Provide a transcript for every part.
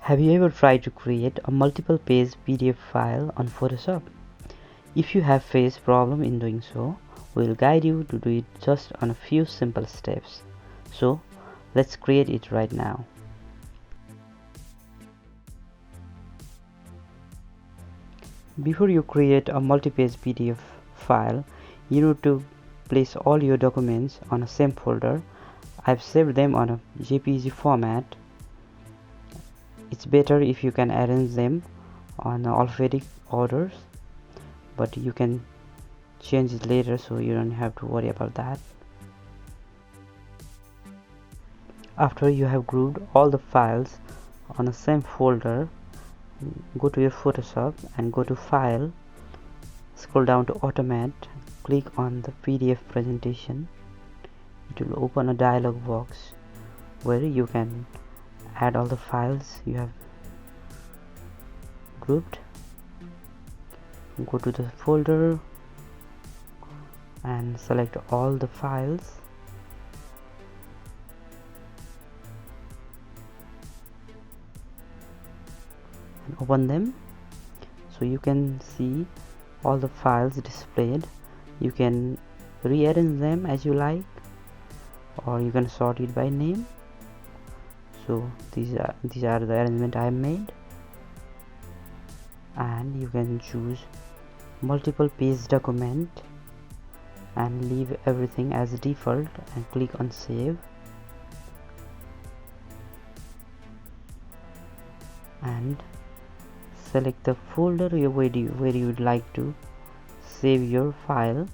Have you ever tried to create a multiple page PDF file on Photoshop? If you have faced problem in doing so, we'll guide you to do it just on a few simple steps. So let's create it right now. Before you create a multi-page PDF file, you need to place all your documents on a same folder. I've saved them on a JPG format. It's better if you can arrange them on alphabetic orders, but you can change it later, so you don't have to worry about that. After you have grouped all the files on the same folder, go to your Photoshop and go to File, scroll down to Automate, click on the PDF presentation. It will open a dialog box where you can add all the files you have grouped. Go to the folder and select all the files. And open them, so you can see all the files displayed. You can rearrange them as you like, or you can sort it by name. So these are the arrangement I have made, and you can choose multiple page document and leave everything as default and click on save, and select the folder where you would like to save your file.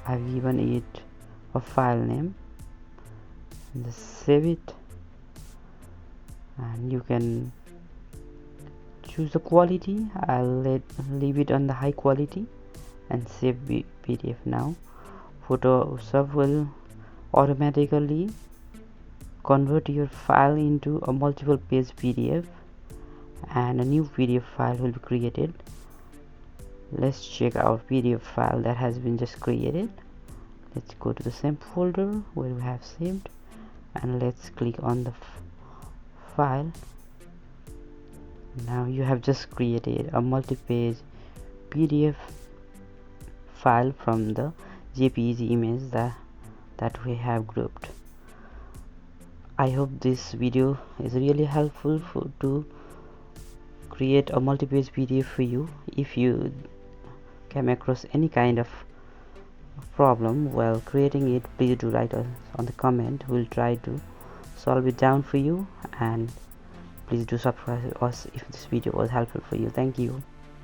I've given it a file name, and just save it, and you can choose the quality. I'll leave it on the high quality and save PDF now. Photoshop will automatically convert your file into a multiple page PDF, and a new PDF file will be created. Let's check our PDF file that has been just created. Let's go to the same folder where we have saved, and let's click on the file. Now you have just created a multi-page PDF file from the JPG image that we have grouped. I hope this video is really helpful to create a multi-page PDF for you. If you came across any kind of problem while creating it, please do write us on the comment. We'll try to solve it down for you, and please do subscribe us if this video was helpful for you. Thank you.